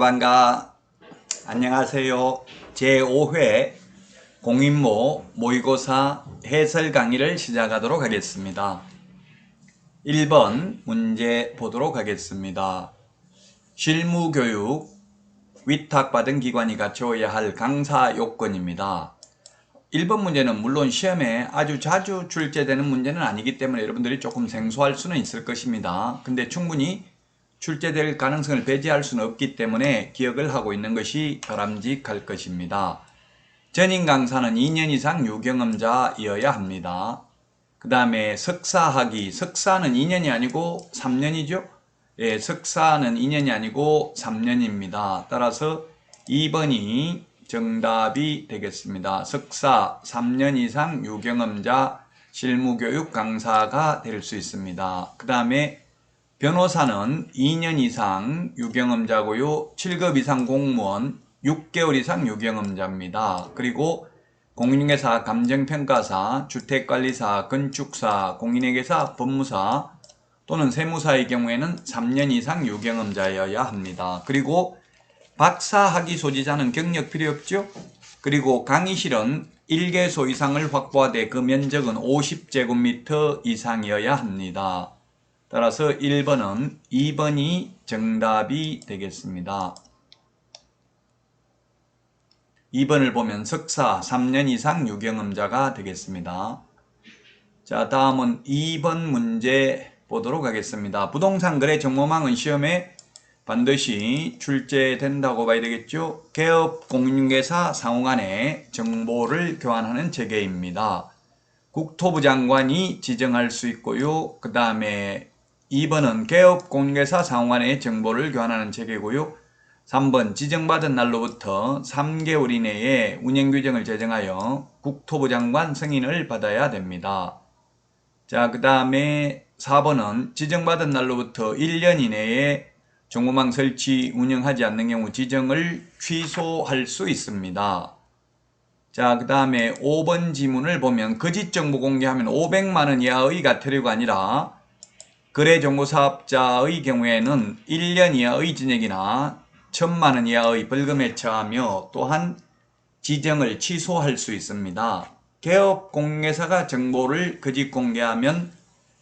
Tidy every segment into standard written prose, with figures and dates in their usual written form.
반가. 안녕하세요. 제5회 공인모 모의고사 해설 강의를 시작하도록 하겠습니다. 1번 문제 보도록 하겠습니다. 실무교육 위탁받은 기관이 갖춰야 할 강사 요건입니다. 1번 문제는 물론 시험에 아주 자주 출제되는 문제는 아니기 때문에 여러분들이 조금 생소할 수는 있을 것입니다. 근데 충분히 출제될 가능성을 배제할 수는 없기 때문에 기억을 하고 있는 것이 바람직할 것입니다. 전임 강사는 2년 이상 유경험자이어야 합니다. 그 다음에 석사학위, 석사는 2년이 아니고 3년이죠? 예, 석사는 2년이 아니고 3년입니다. 따라서 2번이 정답이 되겠습니다. 석사 3년 이상 유경험자 실무교육 강사가 될 수 있습니다. 그 다음에 변호사는 2년 이상 유경험자고요. 7급 이상 공무원 6개월 이상 유경험자입니다. 그리고 공인중개사, 감정평가사, 주택관리사, 건축사, 공인회계사, 법무사 또는 세무사의 경우에는 3년 이상 유경험자여야 합니다. 그리고 박사학위 소지자는 경력 필요 없죠? 그리고 강의실은 1개소 이상을 확보하되 그 면적은 50제곱미터 이상이어야 합니다. 따라서 1번은 2번이 정답이 되겠습니다. 2번을 보면 석사 3년 이상 유경험자가 되겠습니다. 자, 다음은 2번 문제 보도록 하겠습니다. 부동산 거래 정보망은 시험에 반드시 출제된다고 봐야 되겠죠. 개업 공인중개사 상호 간의 정보를 교환하는 체계입니다. 국토부 장관이 지정할 수 있고요. 그 다음에 2번은 개업 공인중개사 상호 간의 정보를 교환하는 체계고요. 3번 지정받은 날로부터 3개월 이내에 운영규정을 제정하여 국토부 장관 승인을 받아야 됩니다. 자, 그 다음에 4번은 지정받은 날로부터 1년 이내에 정보망 설치 운영하지 않는 경우 지정을 취소할 수 있습니다. 자, 그 다음에 5번 지문을 보면 거짓정보 공개하면 500만원 이하의 과태료가 아니라 거래정보사업자의 경우에는 1년 이하의 징역이나 1000만원 이하의 벌금에 처하며 또한 지정을 취소할 수 있습니다. 개업공개사가 정보를 거짓 공개하면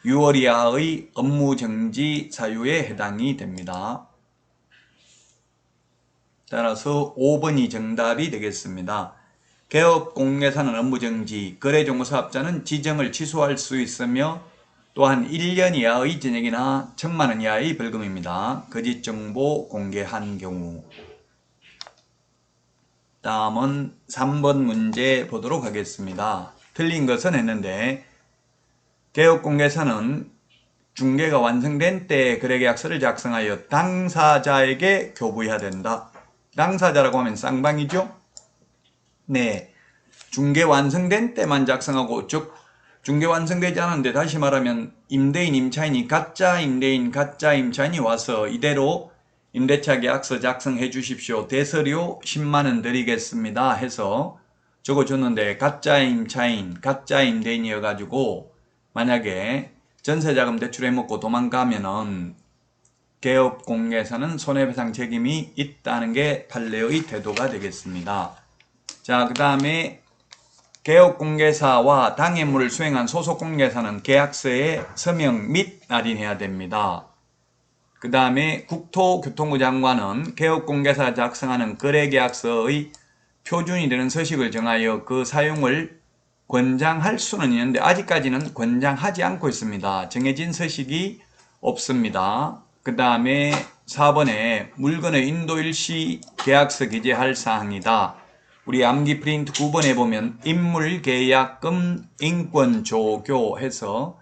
6월 이하의 업무정지 사유에 해당이 됩니다. 따라서 5번이 정답이 되겠습니다. 개업공개사는 업무정지, 거래정보사업자는 지정을 취소할 수 있으며 또한 1년 이하의 징역이나 1000만원 이하의 벌금입니다. 거짓정보 공개한 경우. 다음은 3번 문제 보도록 하겠습니다. 틀린 것은 했는데 개업공개사는 중개가 완성된 때 거래계약서를 작성하여 당사자에게 교부해야 된다. 당사자라고 하면 쌍방이죠? 네, 중개 완성된 때만 작성하고 즉 중개 완성되지 않았는데 다시 말하면 임대인, 임차인이 가짜 임대인, 가짜 임차인이 와서 이대로 임대차 계약서 작성해 주십시오. 대서료 10만원 드리겠습니다 해서 적어줬는데 가짜 임차인, 가짜 임대인이어가지고 만약에 전세자금 대출해먹고 도망가면은 개업공개사는 손해배상 책임이 있다는 게 판례의 태도가 되겠습니다. 자, 그 다음에 개업공개사와 당해물을 수행한 소속공개사는 계약서에 서명 및 날인해야 됩니다. 그 다음에 국토교통부 장관은 개업공개사가 작성하는 거래계약서의 표준이 되는 서식을 정하여 그 사용을 권장할 수는 있는데 아직까지는 권장하지 않고 있습니다. 정해진 서식이 없습니다. 그 다음에 4번에 물건의 인도일시 계약서 기재할 사항이다. 우리 암기 프린트 9번에 보면 인물계약금 인권조교 해서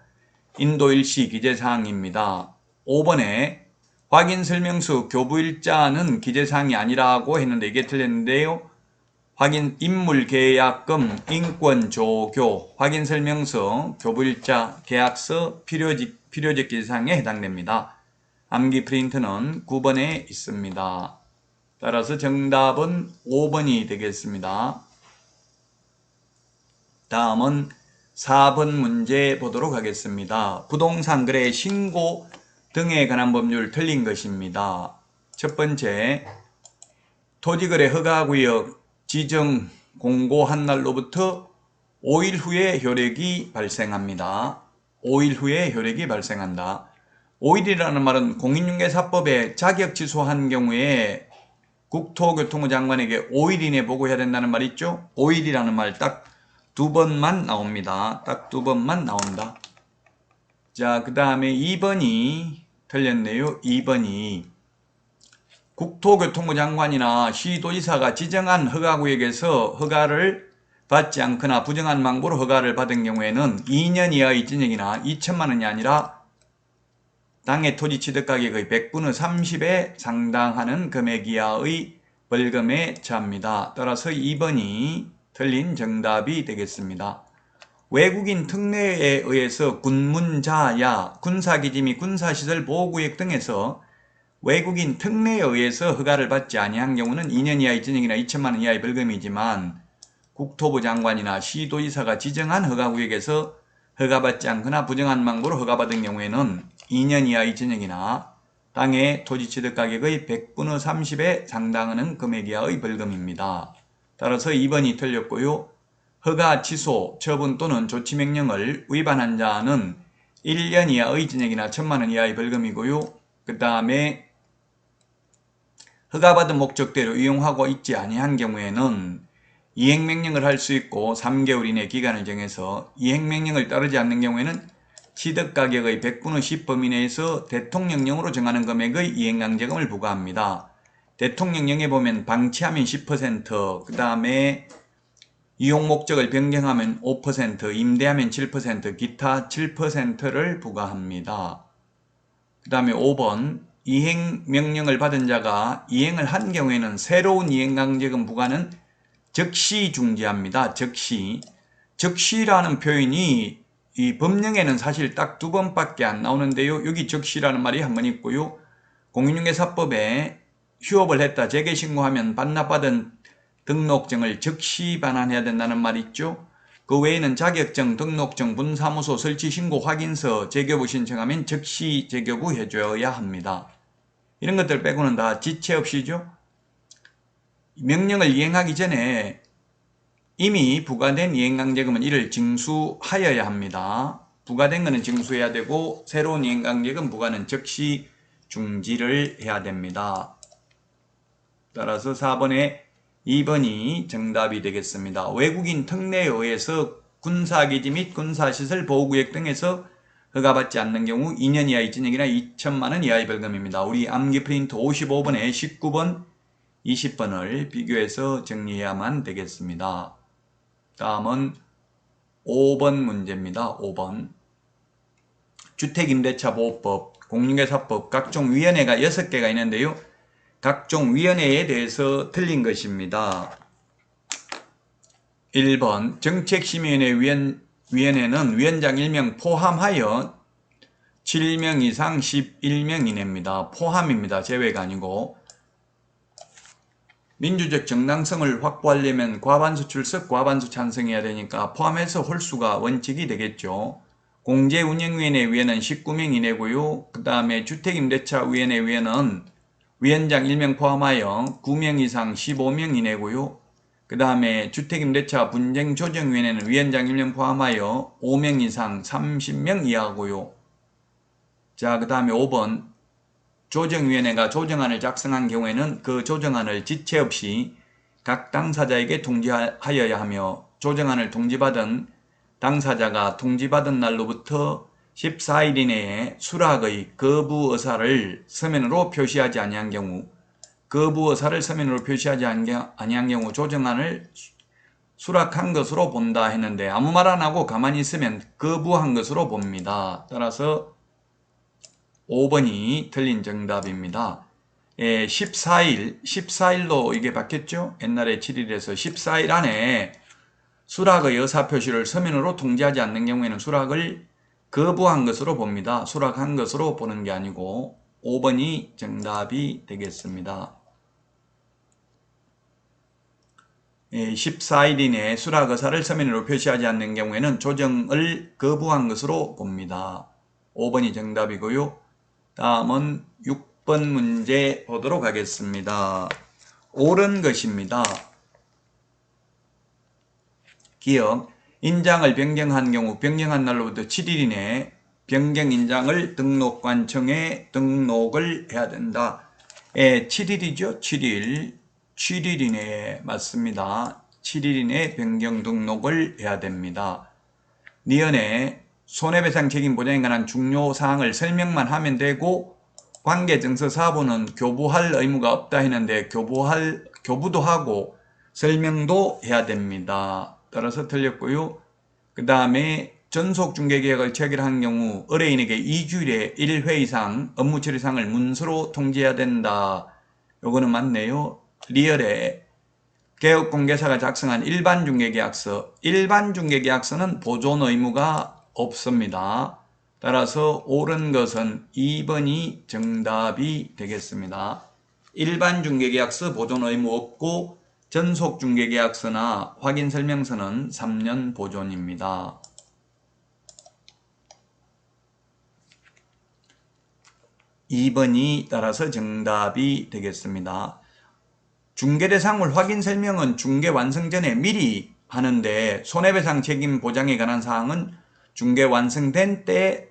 인도일시 기재사항입니다. 5번에 확인설명서 교부일자는 기재사항이 아니라고 했는데 이게 틀렸는데요. 인물계약금 인권조교 확인설명서 교부일자 계약서 필요적 기재사항에 해당됩니다. 암기 프린트는 9번에 있습니다. 따라서 정답은 5번이 되겠습니다. 다음은 4번 문제 보도록 하겠습니다. 부동산 거래 신고 등에 관한 법률 틀린 것입니다. 첫 번째, 토지거래 허가구역 지정 공고한 날로부터 5일 후에 효력이 발생합니다. 5일 후에 효력이 발생한다. 5일이라는 말은 공인중개사법에 자격 취소한 경우에 국토교통부 장관에게 5일 이내 보고해야 된다는 말 있죠? 5일이라는 말 딱 2번만 나옵니다. 딱 2번만 나온다. 자, 그 다음에 2번이 틀렸네요. 2번이 국토교통부 장관이나 시도지사가 지정한 허가구역에서 허가를 받지 않거나 부정한 망보로 허가를 받은 경우에는 2년 이하의 징역이나 2천만 원이 아니라 당해 토지 취득가격의 100분의 30에 상당하는 금액 이하의 벌금에 처합니다. 따라서 2번이 틀린 정답이 되겠습니다. 외국인 특례에 의해서 군문자야, 군사기지 및 군사시설 보호구역 등에서 외국인 특례에 의해서 허가를 받지 아니한 경우는 2년 이하의 징역이나 2천만 원 이하의 벌금이지만 국토부 장관이나 시도지사가 지정한 허가구역에서 허가받지 않거나 부정한 망보로 허가받은 경우에는 2년 이하의 징역이나 땅의 토지 취득 가격의 100분의 30에 상당하는 금액 이하의 벌금입니다. 따라서 2번이 틀렸고요. 허가 취소, 처분 또는 조치명령을 위반한 자는 1년 이하의 징역이나 1,000만 원 이하의 벌금이고요. 그 다음에 허가받은 목적대로 이용하고 있지 아니한 경우에는 이행명령을 할 수 있고 3개월 이내 기간을 정해서 이행명령을 따르지 않는 경우에는 취득가격의 100분의 10 범위 내에서 대통령령으로 정하는 금액의 이행강제금을 부과합니다. 대통령령에 보면 방치하면 10%, 그 다음에 이용 목적을 변경하면 5%, 임대하면 7%, 기타 7%를 부과합니다. 그 다음에 5번 이행명령을 받은 자가 이행을 한 경우에는 새로운 이행강제금 부과는 즉시 중지합니다. 즉시. 즉시라는 표현이 이 법령에는 사실 딱 2번밖에 안 나오는데요. 여기 즉시라는 말이 한 번 있고요. 공인중개사법에 휴업을 했다, 재개신고하면 반납받은 등록증을 즉시 반환해야 된다는 말이 있죠. 그 외에는 자격증, 등록증, 분사무소, 설치신고, 확인서, 재교부 신청하면 즉시 재교부 해줘야 합니다. 이런 것들 빼고는 다 지체 없이죠. 명령을 이행하기 전에 이미 부과된 이행강제금은 이를 징수하여야 합니다. 부과된 것은 징수해야 되고 새로운 이행강제금 부과는 즉시 중지를 해야 됩니다. 따라서 4번에 2번이 정답이 되겠습니다. 외국인 특례에 의해서 군사기지 및 군사시설 보호구역 등에서 허가받지 않는 경우 2년 이하의 징역이나 2천만 원 이하의 벌금입니다. 우리 암기 프린트 55번에 19번, 20번을 비교해서 정리해야만 되겠습니다. 다음은 5번 문제입니다. 5번. 주택임대차보호법, 공인중개사법 각종 위원회가 6개가 있는데요. 각종 위원회에 대해서 틀린 것입니다. 1번 정책심의위원회 위원회는 위원장 1명 포함하여 7명 이상 11명 이내입니다. 포함입니다. 제외가 아니고. 민주적 정당성을 확보하려면 과반수 출석, 과반수 찬성해야 되니까 포함해서 홀수가 원칙이 되겠죠. 공제운영위원회 위원은 19명 이내고요. 그 다음에 주택임대차위원회 위원은 위원장 1명 포함하여 9명 이상 15명 이내고요. 그 다음에 주택임대차 분쟁조정위원회는 위원장 1명 포함하여 5명 이상 30명 이하고요. 자, 그 다음에 5번. 조정위원회가 조정안을 작성한 경우에는 그 조정안을 지체 없이 각 당사자에게 통지하여야 하며 조정안을 통지받은 당사자가 통지받은 날로부터 14일 이내에 수락의 거부 의사를 서면으로 표시하지 아니한 경우, 거부 의사를 서면으로 표시하지 아니한 경우 조정안을 수락한 것으로 본다 했는데 아무 말 안 하고 가만히 있으면 거부한 것으로 봅니다. 따라서 5번이 틀린 정답입니다. 14일로 이게 바뀌었죠? 옛날에 7일에서 14일 안에 수락의 의사표시를 서면으로 통지하지 않는 경우에는 수락을 거부한 것으로 봅니다. 수락한 것으로 보는 게 아니고 5번이 정답이 되겠습니다. 14일 이내에 수락 의사를 서면으로 표시하지 않는 경우에는 조정을 거부한 것으로 봅니다. 5번이 정답이고요. 다음은 6번 문제 보도록 하겠습니다. 옳은 것입니다. 기억, 인장을 변경한 경우 변경한 날로부터 7일 이내에 변경 인장을 등록관청에 등록을 해야 된다. 7일이죠. 7일 이내에 맞습니다. 7일 이내에 변경 등록을 해야 됩니다. 니은에 손해배상 책임 보장에 관한 중요 사항을 설명만 하면 되고 관계증서 사부는 교부할 의무가 없다 했는데 교부도 하고 설명도 해야 됩니다. 따라서 틀렸고요. 그 다음에 전속중개계약을 체결한 경우 의뢰인에게 2주일에 1회 이상 업무 처리상을 문서로 통지해야 된다. 요거는 맞네요. 리얼에 개업공개사가 작성한 일반중개계약서, 일반중개계약서는 보존 의무가 없습니다. 따라서 옳은 것은 2번이 정답이 되겠습니다. 일반중개계약서 보존 의무 없고 전속중개계약서나 확인설명서는 3년 보존입니다. 2번이 따라서 정답이 되겠습니다. 중개대상물 확인설명은 중개 완성 전에 미리 하는데 손해배상 책임 보장에 관한 사항은 중개 완성된 때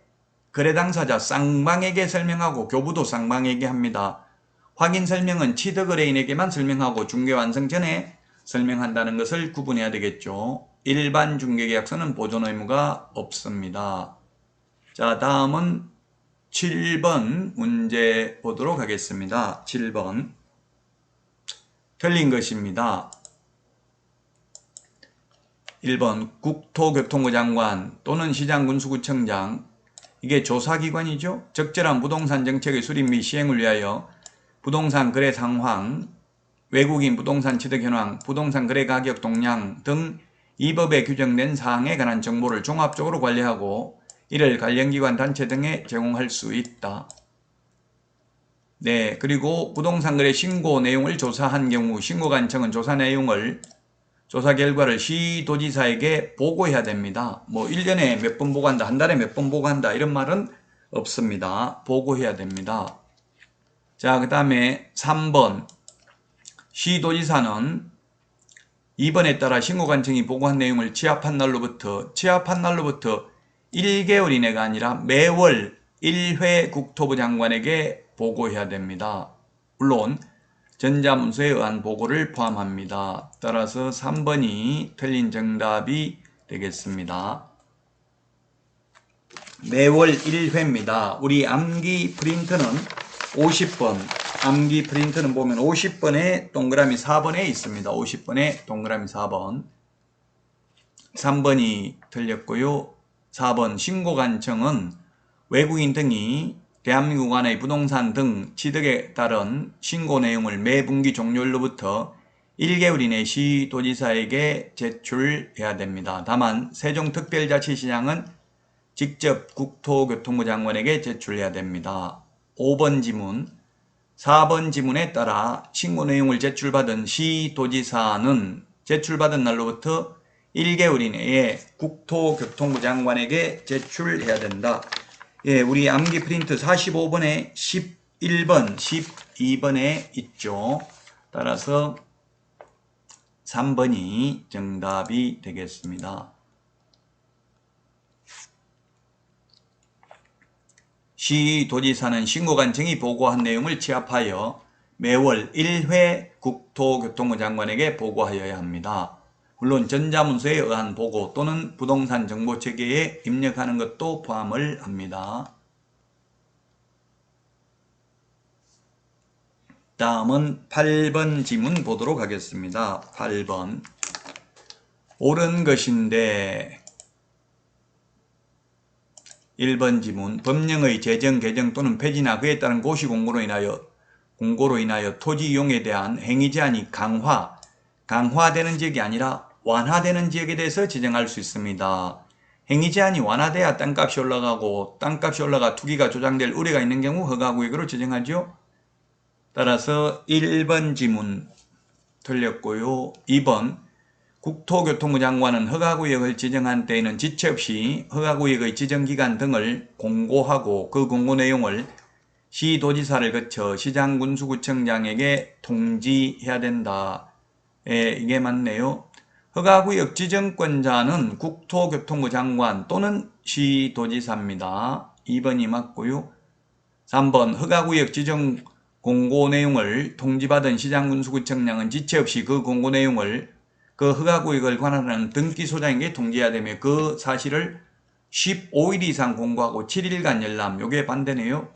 거래 당사자 쌍방에게 설명하고 교부도 쌍방에게 합니다. 확인설명은 취득의뢰인에게만 설명하고 중개 완성 전에 설명한다는 것을 구분해야 되겠죠. 일반 중개계약서는 보존 의무가 없습니다. 자, 다음은 7번 문제 보도록 하겠습니다. 7번. 틀린 것입니다. 1번 국토교통부 장관 또는 시장군수구청장, 이게 조사기관이죠. 적절한 부동산 정책의 수립 및 시행을 위하여 부동산 거래 상황, 외국인 부동산 취득 현황, 부동산 거래 가격 동향 등 이 법에 규정된 사항에 관한 정보를 종합적으로 관리하고 이를 관련기관 단체 등에 제공할 수 있다. 네, 그리고 부동산 거래 신고 내용을 조사한 경우 신고관청은 조사 내용을, 조사 결과를 시도지사에게 보고해야 됩니다. 뭐 1년에 몇 번 보고한다, 한 달에 몇 번 보고한다 이런 말은 없습니다. 보고해야 됩니다. 자, 그 다음에 3번. 시도지사는 2번에 따라 신고관청이 보고한 내용을 취합한 날로부터 1개월 이내가 아니라 매월 1회 국토부 장관에게 보고해야 됩니다. 물론 전자문서에 의한 보고를 포함합니다. 따라서 3번이 틀린 정답이 되겠습니다. 매월 1회입니다. 우리 암기 프린트는 50번, 암기 프린트는 보면 50번에 동그라미 4번에 있습니다. 50번에 동그라미 4번. 3번이 틀렸고요. 4번 신고관청은 외국인 등이 대한민국 안의 부동산 등 취득에 따른 신고 내용을 매 분기 종료일로부터 1개월 이내 시도지사에게 제출해야 됩니다. 다만 세종특별자치시장은 직접 국토교통부 장관에게 제출해야 됩니다. 5번 지문, 4번 지문에 따라 신고 내용을 제출받은 시도지사는 제출받은 날로부터 1개월 이내에 국토교통부 장관에게 제출해야 된다. 예, 우리 암기 프린트 45번에 11번, 12번에 있죠. 따라서 3번이 정답이 되겠습니다. 시도지사는 신고관청이 보고한 내용을 취합하여 매월 1회 국토교통부 장관에게 보고하여야 합니다. 물론 전자문서에 의한 보고 또는 부동산 정보체계에 입력하는 것도 포함을 합니다. 다음은 8번 지문 보도록 하겠습니다. 8번. 옳은 것인데 1번 지문. 법령의 제정, 개정 또는 폐지나 그에 따른 고시 공고로 인하여 토지 이용에 대한 행위 제한이 강화되는 지역이 아니라 완화되는 지역에 대해서 지정할 수 있습니다. 행위 제한이 완화돼야 땅값이 올라가고 땅값이 올라가 투기가 조장될 우려가 있는 경우 허가구역으로 지정하죠. 따라서 1번 지문 틀렸고요. 2번 국토교통부 장관은 허가구역을 지정한 때에는 지체 없이 허가구역의 지정기간 등을 공고하고 그 공고 내용을 시도지사를 거쳐 시장군수구청장에게 통지해야 된다. 이게 맞네요. 허가구역 지정권자는 국토교통부 장관 또는 시도지사입니다. 2번이 맞고요. 3번 허가구역 지정 공고 내용을 통지받은 시장군수구청장은 지체 없이 그 공고 내용을 그 허가구역을 관할하는 등기소장에게 통지해야 되며 그 사실을 15일 이상 공고하고 7일간 열람. 요게 반대네요.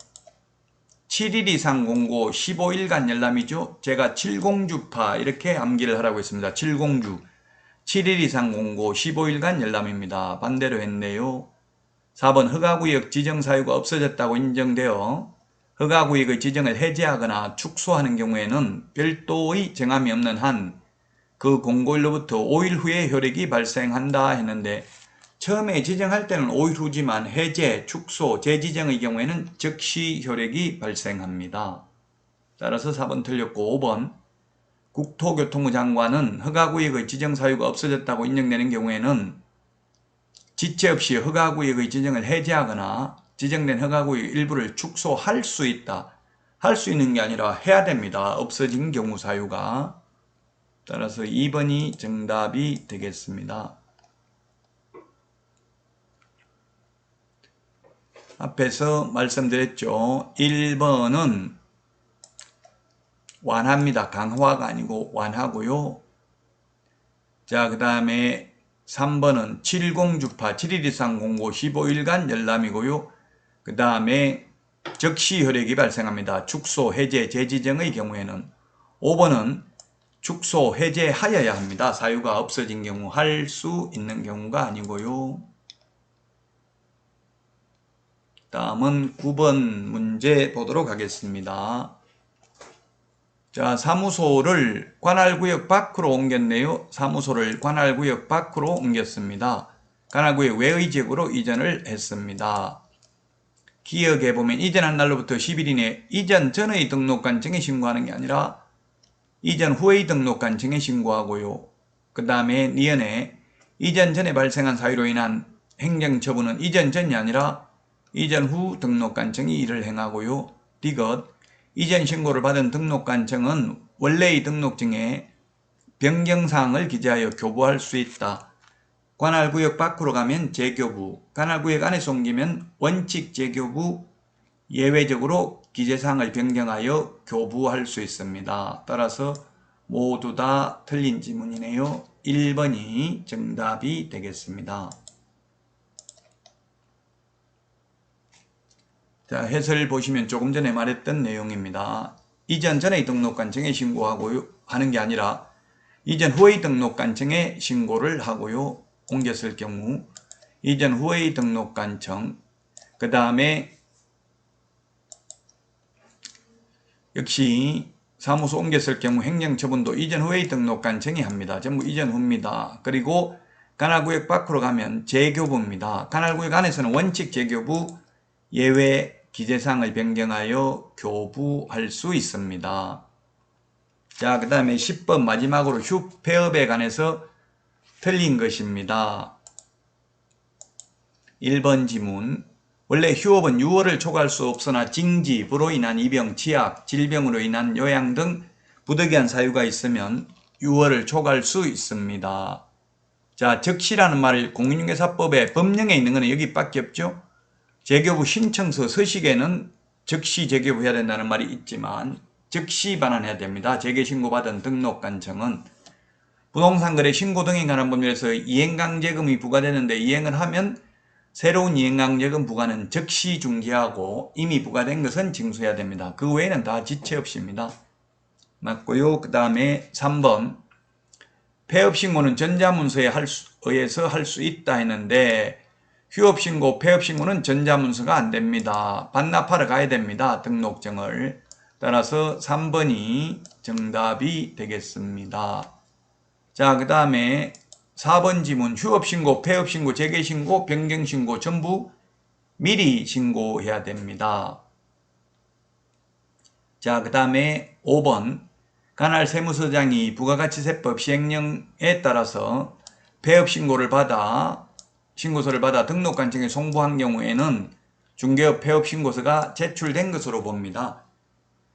7일 이상 공고 15일간 열람이죠. 제가 7공주파 이렇게 암기를 하라고 했습니다. 7공주 7일 이상 공고 15일간 열람입니다. 반대로 했네요. 4번 허가구역 지정 사유가 없어졌다고 인정되어 허가구역의 지정을 해제하거나 축소하는 경우에는 별도의 정함이 없는 한 그 공고일로부터 5일 후에 효력이 발생한다 했는데 처음에 지정할 때는 5일 후지만 해제, 축소, 재지정의 경우에는 즉시 효력이 발생합니다. 따라서 4번 틀렸고 5번 국토교통부 장관은 허가구역의 지정 사유가 없어졌다고 인정되는 경우에는 지체 없이 허가구역의 지정을 해제하거나 지정된 허가구역 일부를 축소할 수 있다. 할 수 있는 게 아니라 해야 됩니다. 없어진 경우 사유가. 따라서 2번이 정답이 되겠습니다. 앞에서 말씀드렸죠. 1번은 완화입니다. 강화가 아니고 완화고요. 자, 그 다음에 3번은 7공주파 7일 이상 공고 15일간 열람이고요. 그 다음에 즉시 효력이 발생합니다. 축소, 해제, 재지정의 경우에는. 5번은 축소, 해제하여야 합니다. 사유가 없어진 경우 할 수 있는 경우가 아니고요. 다음은 9번 문제 보도록 하겠습니다. 자, 사무소를 관할구역 밖으로 옮겼네요. 사무소를 관할구역 밖으로 옮겼습니다. 관할구역 외의 지역으로 이전을 했습니다. 기억해 보면 이전한 날로부터 10일 이내 이전 전의 등록관청에 신고하는 게 아니라 이전 후의 등록관청에 신고하고요. 그 다음에 니은에 이전 전에 발생한 사유로 인한 행정처분은 이전 전이 아니라 이전 후 등록관청이 이를 행하고요. 디귿 이전 신고를 받은 등록관청은 원래의 등록증에 변경사항을 기재하여 교부할 수 있다. 관할구역 밖으로 가면 재교부, 관할구역 안에서 옮기면 원칙 재교부, 예외적으로 기재사항을 변경하여 교부할 수 있습니다. 따라서 모두 다 틀린 지문이네요. 1번이 정답이 되겠습니다. 자, 해설 보시면 조금 전에 말했던 내용입니다. 이전 전의 등록관청에 신고하고 하는 게 아니라 이전 후의 등록관청에 신고를 하고요. 옮겼을 경우 이전 후의 등록관청, 그 다음에 역시 사무소 옮겼을 경우 행정처분도 이전 후의 등록관청이 합니다. 전부 이전 후입니다. 그리고 관할구역 밖으로 가면 재교부입니다. 관할구역 안에서는 원칙 재교부, 예외 기재사항을 변경하여 교부할 수 있습니다. 자, 그 다음에 10번 마지막으로 휴폐업에 관해서 틀린 것입니다. 1번 지문. 원래 휴업은 유월을 초과할 수 없으나 징지, 부로 인한 입영, 치약, 질병으로 인한 요양 등 부득이한 사유가 있으면 유월을 초과할 수 있습니다. 자, 즉시라는 말을 공인중개사법의 법령에 있는 것은 여기밖에 없죠. 재교부 신청서 서식에는 즉시 재교부해야 된다는 말이 있지만 즉시 반환해야 됩니다. 재개신고받은 등록관청은 부동산거래 신고 등에 관한 법률에서 이행강제금이 부과되는데 이행을 하면 새로운 이행강제금 부과는 즉시 중지하고 이미 부과된 것은 징수해야 됩니다. 그 외에는 다 지체 없이입니다. 맞고요. 그 다음에 3번 폐업신고는 전자문서에 의해서 할 수 있다 했는데 휴업신고, 폐업신고는 전자문서가 안됩니다. 반납하러 가야 됩니다. 등록증을. 따라서 3번이 정답이 되겠습니다. 자, 그 다음에 4번 지문 휴업신고, 폐업신고, 재개신고, 변경신고 전부 미리 신고해야 됩니다. 자, 그 다음에 5번 관할 세무서장이 부가가치세법 시행령에 따라서 폐업신고를 받아 신고서를 받아 등록관청에 송부한 경우에는 중개업 폐업신고서가 제출된 것으로 봅니다.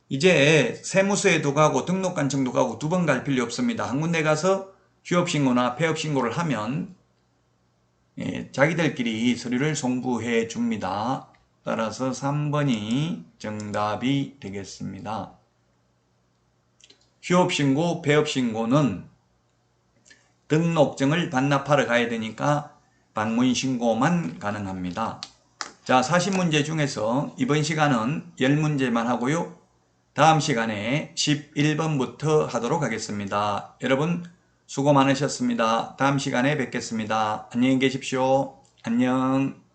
이제 세무서에도 가고 등록관청도 가고 두 번 갈 필요 없습니다. 한 군데 가서 휴업신고나 폐업신고를 하면 자기들끼리 서류를 송부해 줍니다. 따라서 3번이 정답이 되겠습니다. 휴업신고, 폐업신고는 등록증을 반납하러 가야 되니까 방문신고만 가능합니다. 자, 40문제 중에서 이번 시간은 10문제만 하고요. 다음 시간에 11번부터 하도록 하겠습니다. 여러분 수고 많으셨습니다. 다음 시간에 뵙겠습니다. 안녕히 계십시오. 안녕.